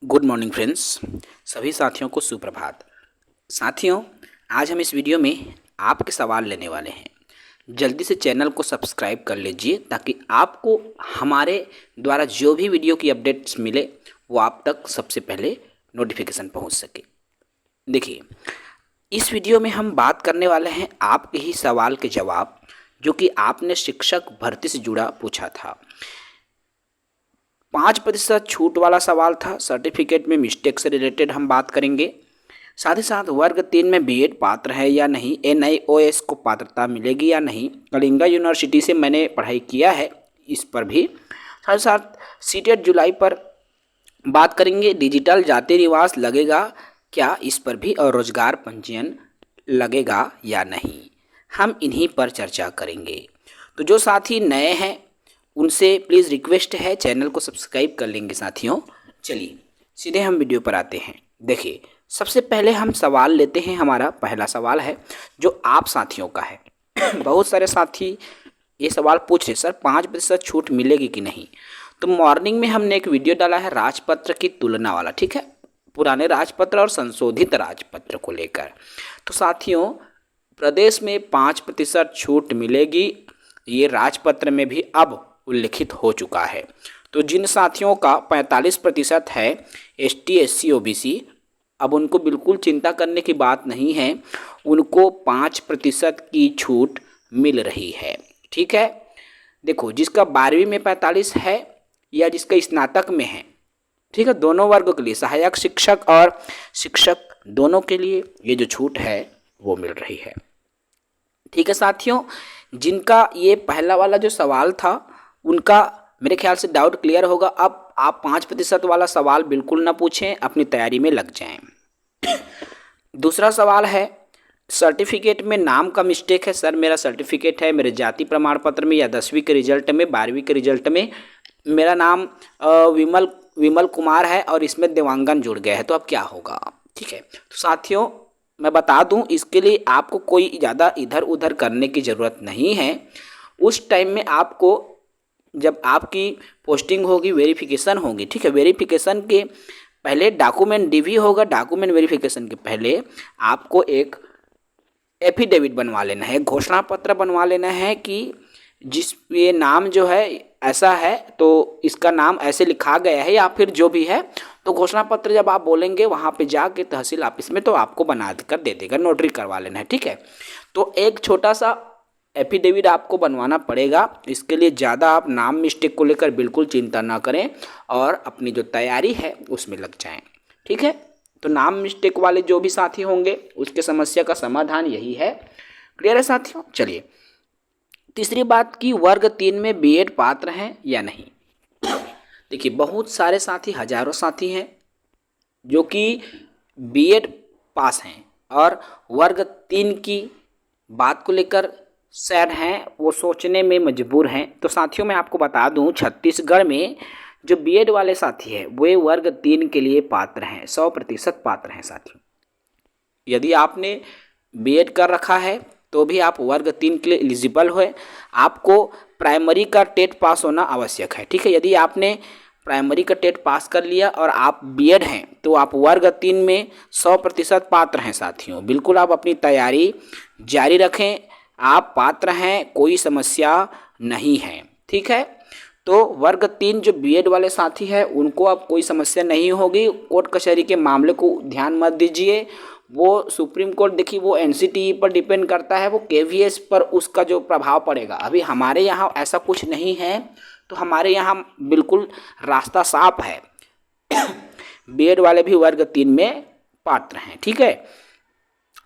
Good morning friends. सभी साथियों को सुप्रभात। साथियों, आज हम इस वीडियो में आपके सवाल लेने वाले हैं। जल्दी से चैनल को सब्सक्राइब कर लीजिए ताकि आपको हमारे द्वारा जो भी वीडियो की अपडेट्स मिले वो आप तक सबसे पहले नोटिफिकेशन पहुंच सके। देखिए, इस वीडियो में हम बात करने वाले हैं आपके ही सवाल के जवाब जो कि आपने शिक्षक भर्ती से जुड़ा पूछा था। 5% छूट वाला सवाल था। सर्टिफिकेट में मिस्टेक से रिलेटेड हम बात करेंगे। साथ ही साथ वर्ग 3 में बीएड पात्र है या नहीं, एनआईओएस को पात्रता मिलेगी या नहीं, कलिंगा यूनिवर्सिटी से मैंने पढ़ाई किया है, इस पर भी। साथ ही साथ सीटेट जुलाई पर बात करेंगे। डिजिटल जाति निवास लगेगा क्या, इस पर भी, और रोजगार पंजीयन लगेगा या नहीं, हम इन्हीं पर चर्चा करेंगे। तो जो साथी नए हैं उनसे प्लीज़ रिक्वेस्ट है चैनल को सब्सक्राइब कर लेंगे साथियों। चलिए सीधे हम वीडियो पर आते हैं। देखिए, सबसे पहले हम सवाल लेते हैं। हमारा पहला सवाल है जो आप साथियों का है। बहुत सारे साथी ये सवाल पूछ रहे, सर 5% छूट मिलेगी कि नहीं। तो मॉर्निंग में हमने एक वीडियो डाला है राजपत्र की तुलना वाला, ठीक है, पुराने राजपत्र और संशोधित राजपत्र को लेकर। तो साथियों, प्रदेश में 5% छूट मिलेगी, ये राजपत्र में भी अब उल्लिखित हो चुका है। तो जिन साथियों का 45% है एसटी, एससी, ओबीसी, अब उनको बिल्कुल चिंता करने की बात नहीं है, उनको 5% की छूट मिल रही है। ठीक है, देखो, जिसका 12वीं में 45 है या जिसका स्नातक में है, ठीक है, दोनों वर्ग के लिए, सहायक शिक्षक और शिक्षक दोनों के लिए ये जो छूट है वो मिल रही है। ठीक है साथियों, जिनका ये पहला वाला जो सवाल था उनका मेरे ख्याल से डाउट क्लियर होगा। अब आप 5% वाला सवाल बिल्कुल ना पूछें, अपनी तैयारी में लग जाएं। दूसरा सवाल है, सर्टिफिकेट में नाम का मिस्टेक है। सर मेरा सर्टिफिकेट है, मेरे जाति प्रमाण पत्र में या 10वीं के रिजल्ट में, 12वीं के रिजल्ट में मेरा नाम विमल कुमार है और इसमें देवांगन जुड़ गया है, तो अब क्या होगा। ठीक है, तो साथियों मैं बता दूं, इसके लिए आपको कोई ज़्यादा इधर उधर करने की ज़रूरत नहीं है। उस टाइम में आपको, जब आपकी पोस्टिंग होगी, वेरिफिकेशन होगी, ठीक है, वेरिफिकेशन के पहले डॉक्यूमेंट डीवी होगा, डॉक्यूमेंट वेरिफिकेशन के पहले आपको एक एफिडेविट बनवा लेना है, घोषणा पत्र बनवा लेना है कि जिस ये नाम जो है ऐसा है तो इसका नाम ऐसे लिखा गया है या फिर जो भी है। तो घोषणा पत्र जब आप बोलेंगे वहाँ पे जाके तहसील ऑफिस में, तो आपको बना कर दे देगा, नोटरी करवा लेना है। ठीक है, तो एक छोटा सा एफिडेविट आपको बनवाना पड़ेगा। इसके लिए ज़्यादा आप नाम मिस्टेक को लेकर बिल्कुल चिंता ना करें और अपनी जो तैयारी है उसमें लग जाएं। ठीक है, तो नाम मिस्टेक वाले जो भी साथी होंगे उसके समस्या का समाधान यही है। क्लियर है साथियों। चलिए, तीसरी बात की, वर्ग 3 में बीएड पात्र हैं या नहीं। देखिए, बहुत सारे साथी, हजारों साथी हैं जो कि बीएड पास हैं और वर्ग 3 की बात को लेकर सैड हैं, वो सोचने में मजबूर हैं। तो साथियों मैं आपको बता दूं, छत्तीसगढ़ में जो बीएड वाले साथी हैं वे वर्ग 3 के लिए पात्र हैं, 100% पात्र हैं साथियों। यदि आपने बीएड कर रखा है तो भी आप वर्ग 3 के लिए एलिजिबल हो। आपको प्राइमरी का टेट पास होना आवश्यक है। ठीक है, यदि आपने प्राइमरी का टेट पास कर लिया और आप बीएड हैं तो आप वर्ग 3 में 100% पात्र हैं साथियों। बिल्कुल आप अपनी तैयारी जारी रखें, आप पात्र हैं, कोई समस्या नहीं है। ठीक है, तो वर्ग 3 जो बीएड वाले साथी हैं उनको अब कोई समस्या नहीं होगी। कोर्ट कचहरी के मामले को ध्यान मत दीजिए, वो सुप्रीम कोर्ट, देखिए वो एनसीटीई पर डिपेंड करता है, वो केवीएस पर उसका जो प्रभाव पड़ेगा। अभी हमारे यहाँ ऐसा कुछ नहीं है, तो हमारे यहाँ बिल्कुल रास्ता साफ है। बीएड वाले भी वर्ग 3 में पात्र हैं। ठीक है,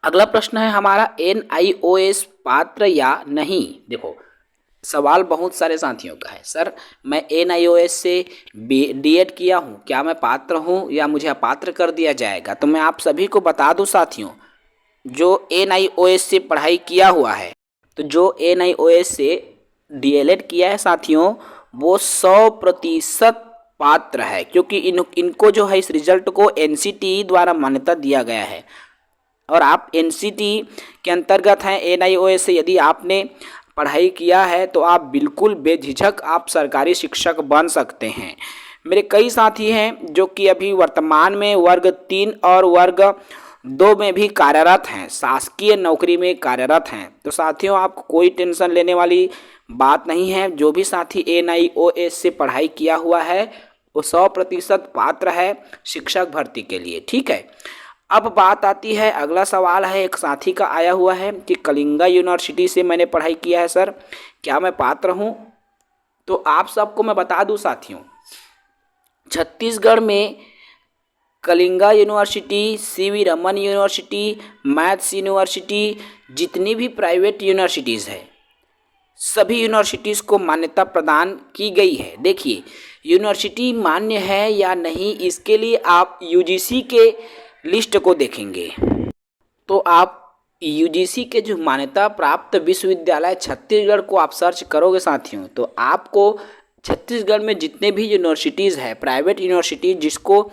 अगला प्रश्न है हमारा, एनआईओएस पात्र या नहीं। देखो, सवाल बहुत सारे साथियों का है, सर मैं एनआईओएस से डीएड किया हूँ, क्या मैं पात्र हूँ या मुझे अपात्र कर दिया जाएगा। तो मैं आप सभी को बता दूं साथियों, जो एनआईओएस से पढ़ाई किया हुआ है, तो जो एनआईओएस से डीएलएड किया है साथियों, वो 100% पात्र है, क्योंकि इनको जो है इस रिजल्ट को एनसीटीई द्वारा मान्यता दिया गया है और आप एनसीटीई के अंतर्गत हैं। एनआईओएस से यदि आपने पढ़ाई किया है तो आप बिल्कुल बेझिझक आप सरकारी शिक्षक बन सकते हैं। मेरे कई साथी हैं जो कि अभी वर्तमान में वर्ग 3 और वर्ग 2 में भी कार्यरत हैं, शासकीय नौकरी में कार्यरत हैं। तो साथियों, आपको कोई टेंशन लेने वाली बात नहीं है। जो भी साथी NIOS से पढ़ाई किया हुआ है वो 100% पात्र है शिक्षक भर्ती के लिए। ठीक है, अब बात आती है, अगला सवाल है, एक साथी का आया हुआ है कि कलिंगा यूनिवर्सिटी से मैंने पढ़ाई किया है सर, क्या मैं पात्र हूँ? तो आप सबको मैं बता दूं साथियों, छत्तीसगढ़ में Kalinga university, CV Raman university, maths university, जितनी भी प्राइवेट यूनिवर्सिटीज़ है सभी यूनिवर्सिटीज़ को मान्यता प्रदान की गई है। देखिए, यूनिवर्सिटी मान्य है या नहीं, इसके लिए आप UGC के लिस्ट को देखेंगे तो आप UGC के जो मान्यता प्राप्त विश्वविद्यालय छत्तीसगढ़ को आप सर्च करोगे साथियों, तो आपको छत्तीसगढ़ में जितने भी यूनिवर्सिटीज़ है, प्राइवेट यूनिवर्सिटी जिसको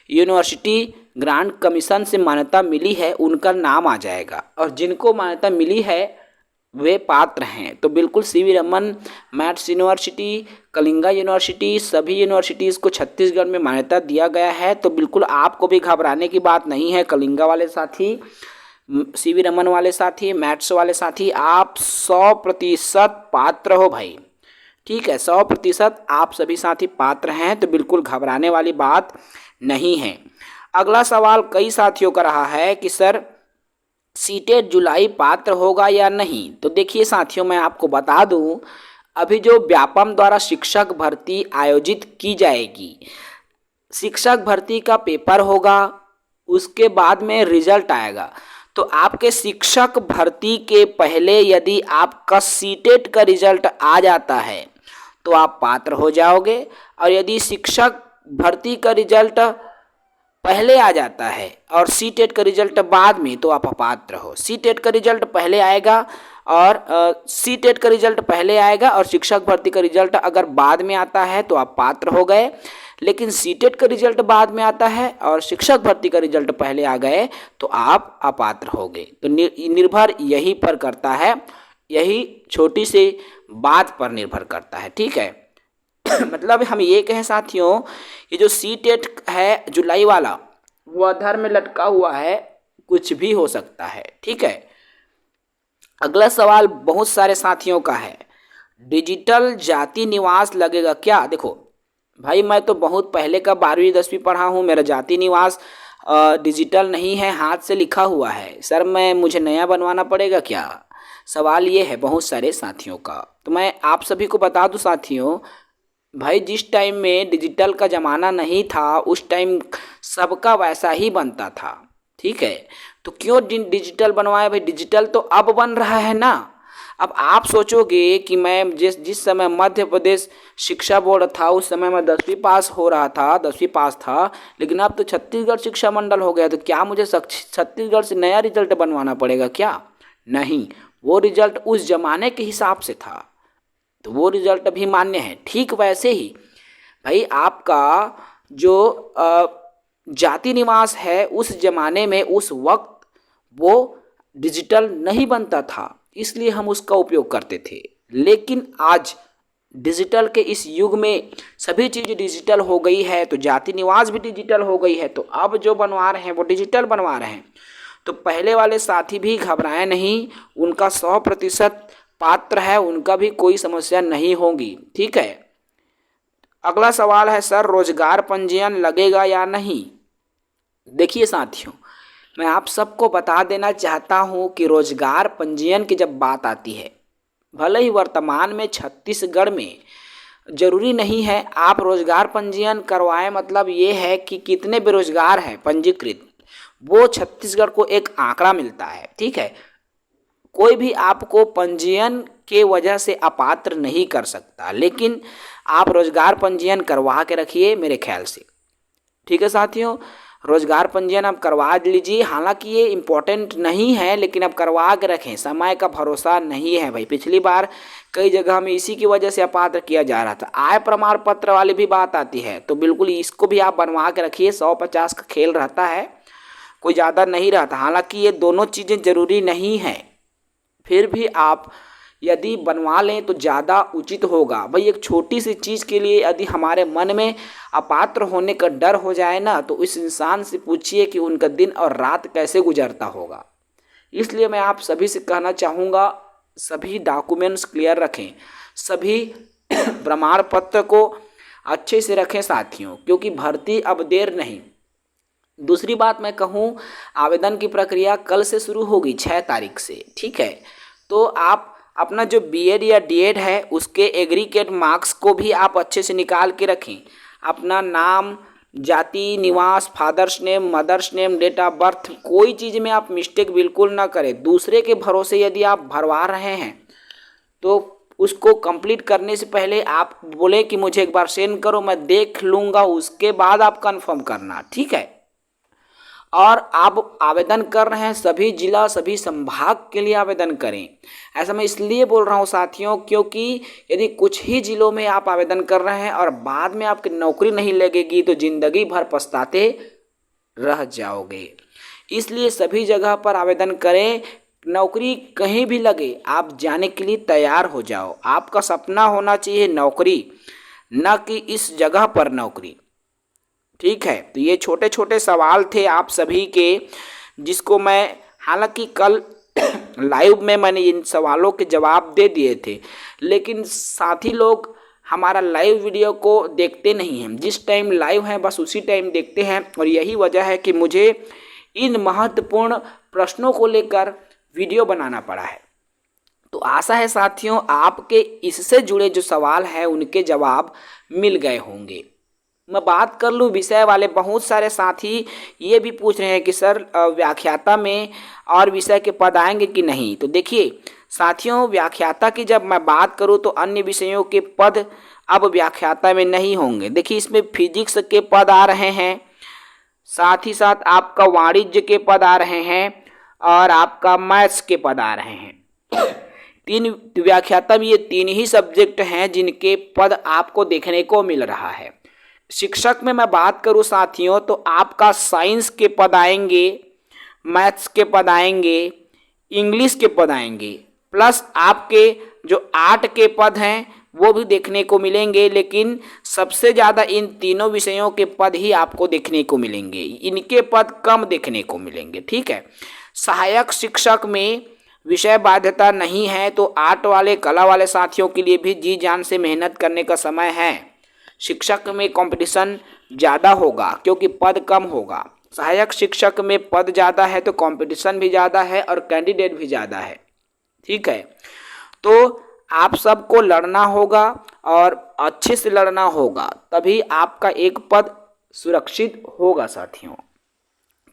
यूनिवर्सिटी ग्रांट कमीशन से मान्यता मिली है, उनका नाम आ जाएगा, और जिनको मान्यता मिली है वे पात्र हैं। तो बिल्कुल CV Raman, maths university, Kalinga university, सभी यूनिवर्सिटीज़ को छत्तीसगढ़ में मान्यता दिया गया है। तो बिल्कुल आपको भी घबराने की बात नहीं है। कलिंगा वाले साथी, CV रमन वाले साथी, मैथ्स वाले साथी, आप 100% पात्र हो भाई। ठीक है, 100% आप सभी साथी पात्र हैं, तो बिल्कुल घबराने वाली बात नहीं है। अगला सवाल कई साथियों का रहा है कि सर सीटेट जुलाई पात्र होगा या नहीं। तो देखिए साथियों, मैं आपको बता दूं, अभी जो व्यापम द्वारा शिक्षक भर्ती आयोजित की जाएगी, शिक्षक भर्ती का पेपर होगा, उसके बाद में रिजल्ट आएगा। तो आपके शिक्षक भर्ती के पहले यदि आपका सीटेट का रिजल्ट आ जाता है तो आप पात्र हो जाओगे, और यदि शिक्षक भर्ती का रिजल्ट पहले आ जाता है और सीटेट का रिजल्ट बाद में, तो आप अपात्र हो। सीटेट का रिजल्ट पहले आएगा और सीटेट का रिजल्ट पहले आएगा और शिक्षक भर्ती का रिजल्ट अगर बाद में आता है तो आप पात्र हो गए, लेकिन सीटेट का रिजल्ट बाद में आता है और शिक्षक भर्ती का रिजल्ट पहले आ गए तो आप अपात्र हो गए। तो निर्भर यही पर करता है, यही छोटी सी बात पर निर्भर करता है। ठीक है मतलब हम ये कहें साथियों, ये जो सीटेट है जुलाई वाला, वो आधार में लटका हुआ है, कुछ भी हो सकता है। ठीक है, अगला सवाल बहुत सारे साथियों का है, डिजिटल जाति निवास लगेगा क्या? देखो भाई, मैं तो बहुत पहले का 12वीं 10वीं पढ़ा हूँ, मेरा जाति निवास डिजिटल नहीं है, हाथ से लिखा हुआ है। सर मुझे नया बनवाना पड़ेगा क्या? सवाल ये है बहुत सारे साथियों का। तो मैं आप सभी को बता दूं साथियों, भाई जिस टाइम में डिजिटल का ज़माना नहीं था उस टाइम सबका वैसा ही बनता था। ठीक है, तो क्यों डिजिटल बनवाए भाई? डिजिटल तो अब बन रहा है ना। अब आप सोचोगे कि मैं जिस समय मध्य प्रदेश शिक्षा बोर्ड था उस समय मैं 10वीं पास हो रहा था, 10वीं पास था, लेकिन अब तो छत्तीसगढ़ शिक्षा मंडल हो गया, तो क्या मुझे छत्तीसगढ़ से नया रिजल्ट बनवाना पड़ेगा क्या? नहीं, वो रिजल्ट उस जमाने के हिसाब से था, तो वो रिजल्ट भी मान्य है। ठीक वैसे ही भाई आपका जो जाति निवास है उस जमाने में उस वक्त वो डिजिटल नहीं बनता था, इसलिए हम उसका उपयोग करते थे। लेकिन आज डिजिटल के इस युग में सभी चीज़ डिजिटल हो गई है, तो जाति निवास भी डिजिटल हो गई है, तो अब जो बनवा रहे हैं वो डिजिटल बनवा रहे हैं। तो पहले वाले साथी भी घबराए नहीं, उनका 100% पात्र है, उनका भी कोई समस्या नहीं होगी। ठीक है, अगला सवाल है सर रोजगार पंजीयन लगेगा या नहीं। देखिए साथियों, मैं आप सबको बता देना चाहता हूं कि रोजगार पंजीयन की जब बात आती है, भले ही वर्तमान में छत्तीसगढ़ में जरूरी नहीं है आप रोजगार पंजीयन करवाएं, मतलब ये है कि कितने बेरोजगार हैं पंजीकृत, वो छत्तीसगढ़ को एक आंकड़ा मिलता है। ठीक है, कोई भी आपको पंजीयन के वजह से अपात्र नहीं कर सकता, लेकिन आप रोजगार पंजीयन करवा के रखिए मेरे ख्याल से। ठीक है साथियों, रोजगार पंजीयन आप करवा लीजिए, हालांकि ये इम्पोर्टेंट नहीं है, लेकिन आप करवा के रखें, समय का भरोसा नहीं है भाई। पिछली बार कई जगह में इसी की वजह से अपात्र किया जा रहा था। आय प्रमाण पत्र वाली भी बात आती है, तो बिल्कुल इसको भी आप बनवा के रखिए। 100-50 का खेल रहता है, कोई ज़्यादा नहीं रहता। हालांकि ये दोनों चीज़ें ज़रूरी नहीं है, फिर भी आप यदि बनवा लें तो ज़्यादा उचित होगा। भाई एक छोटी सी चीज़ के लिए यदि हमारे मन में अपात्र होने का डर हो जाए ना, तो इस इंसान से पूछिए कि उनका दिन और रात कैसे गुजरता होगा। इसलिए मैं आप सभी से कहना चाहूँगा, सभी डॉक्यूमेंट्स क्लियर रखें, सभी प्रमाण पत्र को अच्छे से रखें साथियों, क्योंकि भर्ती अब देर नहीं। दूसरी बात मैं कहूँ, आवेदन की प्रक्रिया कल से शुरू होगी 6 तारीख से, ठीक है। तो आप अपना जो बीएड या डीएड है उसके एग्रीगेट मार्क्स को भी आप अच्छे से निकाल के रखें। अपना नाम, जाति, निवास, father's name, mother's name, date of birth, कोई चीज़ में आप मिस्टेक बिल्कुल ना करें। दूसरे के भरोसे यदि आप भरवा रहे हैं तो उसको कंप्लीट करने से पहले आप बोले कि मुझे एक बार सेंड करो, मैं देख लूँगा, उसके बाद आप कंफर्म करना, ठीक है। और आप आवेदन कर रहे हैं सभी जिला, सभी संभाग के लिए आवेदन करें। ऐसा मैं इसलिए बोल रहा हूँ साथियों, क्योंकि यदि कुछ ही जिलों में आप आवेदन कर रहे हैं और बाद में आपकी नौकरी नहीं लगेगी तो ज़िंदगी भर पछताते रह जाओगे। इसलिए सभी जगह पर आवेदन करें। नौकरी कहीं भी लगे आप जाने के लिए तैयार हो जाओ। आपका सपना होना चाहिए नौकरी, न कि इस जगह पर नौकरी, ठीक है। तो ये छोटे छोटे सवाल थे आप सभी के, जिसको मैं हालांकि कल लाइव में मैंने इन सवालों के जवाब दे दिए थे, लेकिन साथी लोग हमारा लाइव वीडियो को देखते नहीं हैं। जिस टाइम लाइव है बस उसी टाइम देखते हैं, और यही वजह है कि मुझे इन महत्वपूर्ण प्रश्नों को लेकर वीडियो बनाना पड़ा है। तो आशा है साथियों आपके इससे जुड़े जो सवाल हैं उनके जवाब मिल गए होंगे। मैं बात कर लूँ विषय वाले, बहुत सारे साथी ये भी पूछ रहे हैं कि सर व्याख्याता में और विषय के पद आएंगे कि नहीं। तो देखिए साथियों, व्याख्याता की जब मैं बात करूँ तो अन्य विषयों के पद अब व्याख्याता में नहीं होंगे। देखिए इसमें फिजिक्स के पद आ रहे हैं, साथ ही साथ आपका वाणिज्य के पद आ रहे हैं और आपका मैथ्स के पद आ रहे हैं। तीन व्याख्याता में ये 3 ही सब्जेक्ट हैं जिनके पद आपको देखने को मिल रहा है। शिक्षक में मैं बात करूं साथियों तो आपका साइंस के पद आएंगे, मैथ्स के पद आएंगे, इंग्लिश के पद आएंगे, प्लस आपके जो आर्ट के पद हैं वो भी देखने को मिलेंगे। लेकिन सबसे ज़्यादा इन तीनों विषयों के पद ही आपको देखने को मिलेंगे, इनके पद कम देखने को मिलेंगे, ठीक है। सहायक शिक्षक में विषय बाध्यता नहीं है, तो आर्ट वाले, कला वाले साथियों के लिए भी जी जान से मेहनत करने का समय है। शिक्षक में कंपटीशन ज़्यादा होगा क्योंकि पद कम होगा। सहायक शिक्षक में पद ज़्यादा है तो कंपटीशन भी ज़्यादा है और कैंडिडेट भी ज़्यादा है, ठीक है। तो आप सबको लड़ना होगा और अच्छे से लड़ना होगा, तभी आपका एक पद सुरक्षित होगा साथियों।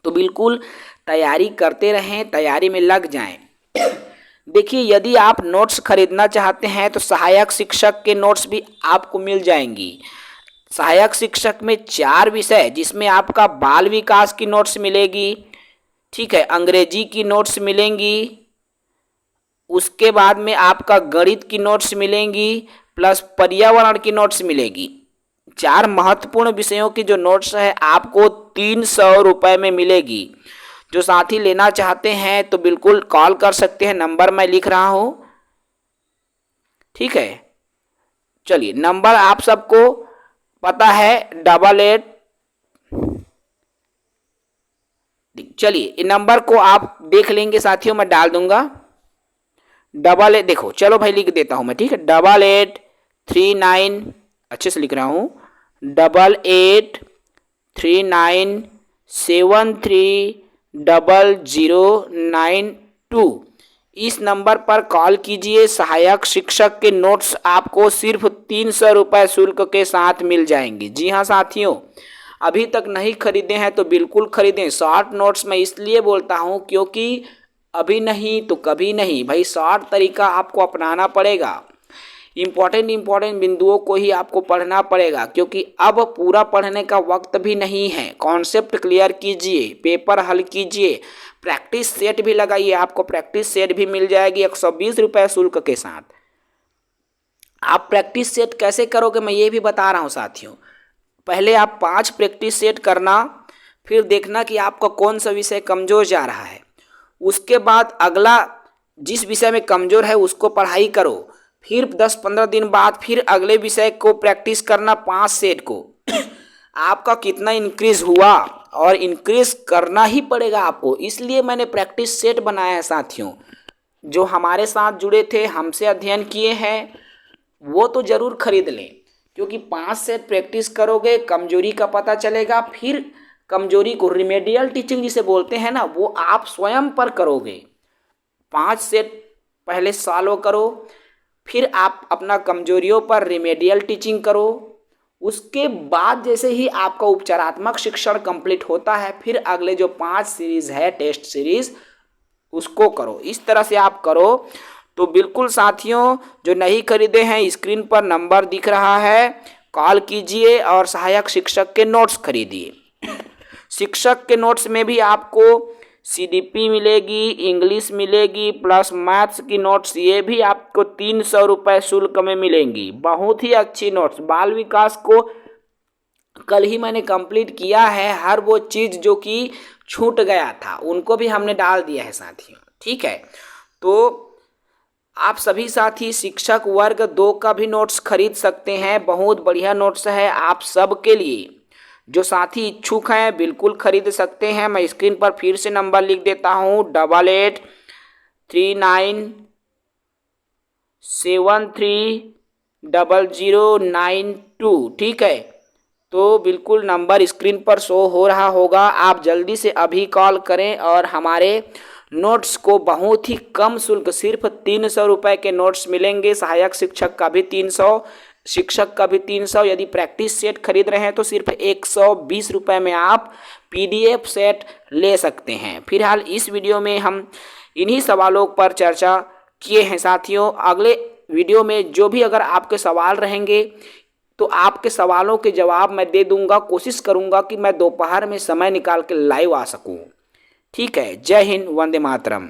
तो बिल्कुल तैयारी करते रहें, तैयारी में लग जाएं। देखिए यदि आप नोट्स खरीदना चाहते हैं तो सहायक शिक्षक के नोट्स भी आपको मिल जाएंगी। सहायक शिक्षक में 4 विषय, जिसमें आपका बाल विकास की नोट्स मिलेगी, ठीक है, अंग्रेजी की नोट्स मिलेंगी, उसके बाद में आपका गणित की नोट्स मिलेंगी, प्लस पर्यावरण की नोट्स मिलेगी। 4 महत्वपूर्ण विषयों की जो नोट्स है आपको 300 रुपये में मिलेगी। जो साथी लेना चाहते हैं तो बिल्कुल कॉल कर सकते हैं, नंबर मैं लिख रहा हूं, ठीक है। चलिए नंबर आप सबको पता है 88, चलिए इन नंबर को आप देख लेंगे साथियों, मैं डाल दूंगा 88, देखो चलो भाई लिख देता हूं मैं, ठीक है। 8839, अच्छे से लिख रहा हूं, 8839730092। इस नंबर पर कॉल कीजिए। सहायक शिक्षक के नोट्स आपको सिर्फ 300 रुपये शुल्क के साथ मिल जाएंगे। जी हाँ साथियों, अभी तक नहीं खरीदे हैं तो बिल्कुल खरीदें। शॉर्ट नोट्स मैं इसलिए बोलता हूँ क्योंकि अभी नहीं तो कभी नहीं, भाई शॉर्ट तरीका आपको अपनाना पड़ेगा। इम्पोर्टेंट बिंदुओं को ही आपको पढ़ना पड़ेगा, क्योंकि अब पूरा पढ़ने का वक्त भी नहीं है। कॉन्सेप्ट क्लियर कीजिए, पेपर हल कीजिए, प्रैक्टिस सेट भी लगाइए। आपको प्रैक्टिस सेट भी मिल जाएगी 120 रुपये शुल्क के साथ। आप प्रैक्टिस सेट कैसे करोगे मैं ये भी बता रहा हूँ साथियों। पहले आप 5 प्रैक्टिस सेट करना, फिर देखना कि आपका कौन सा विषय कमज़ोर जा रहा है। उसके बाद अगला जिस विषय में कमज़ोर है उसको पढ़ाई करो, फिर 10-15 दिन बाद फिर अगले विषय को प्रैक्टिस करना 5 सेट को। आपका कितना इंक्रीज हुआ, और इंक्रीज करना ही पड़ेगा आपको, इसलिए मैंने प्रैक्टिस सेट बनाया है साथियों। जो हमारे साथ जुड़े थे, हमसे अध्ययन किए हैं, वो तो ज़रूर खरीद लें, क्योंकि 5 सेट प्रैक्टिस करोगे कमजोरी का पता चलेगा, फिर कमजोरी को रिमेडियल टीचिंग जिसे बोलते हैं ना, वो आप स्वयं पर करोगे। 5 सेट पहले सॉल्व करो, फिर आप अपना कमजोरियों पर रिमेडियल टीचिंग करो। उसके बाद जैसे ही आपका उपचारात्मक शिक्षण कंप्लीट होता है, फिर अगले जो 5 सीरीज़ है टेस्ट सीरीज़, उसको करो। इस तरह से आप करो तो बिल्कुल साथियों, जो नहीं खरीदे हैं स्क्रीन पर नंबर दिख रहा है, कॉल कीजिए और सहायक शिक्षक के नोट्स खरीदिए। शिक्षक के नोट्स में भी आपको सीडीपी मिलेगी, इंग्लिश मिलेगी, प्लस मैथ्स की नोट्स, ये भी आपको 300 रुपये शुल्क में मिलेंगी। बहुत ही अच्छी नोट्स। बाल विकास को कल ही मैंने कंप्लीट किया है, हर वो चीज़ जो कि छूट गया था उनको भी हमने डाल दिया है साथियों। ठीक है, तो आप सभी साथी शिक्षक वर्ग 2 का भी नोट्स खरीद सकते हैं। बहुत बढ़िया नोट्स है आप सब के लिए। जो साथी इच्छुक हैं बिल्कुल खरीद सकते हैं। मैं स्क्रीन पर फिर से नंबर लिख देता हूँ, 8839730092। ठीक है, तो बिल्कुल नंबर स्क्रीन पर शो हो रहा होगा। आप जल्दी से अभी कॉल करें और हमारे नोट्स को बहुत ही कम शुल्क, सिर्फ 300 रुपये के नोट्स मिलेंगे। सहायक शिक्षक का भी 300, शिक्षक का भी 300। यदि प्रैक्टिस सेट खरीद रहे हैं तो सिर्फ 120 रुपये में आप PDF सेट ले सकते हैं। फिलहाल इस वीडियो में हम इन्हीं सवालों पर चर्चा किए हैं साथियों। अगले वीडियो में जो भी अगर आपके सवाल रहेंगे तो आपके सवालों के जवाब मैं दे दूंगा। कोशिश करूंगा कि मैं दोपहर में समय निकाल के लाइव आ सकूं। ठीक है, जय हिंद, वंदे मातरम।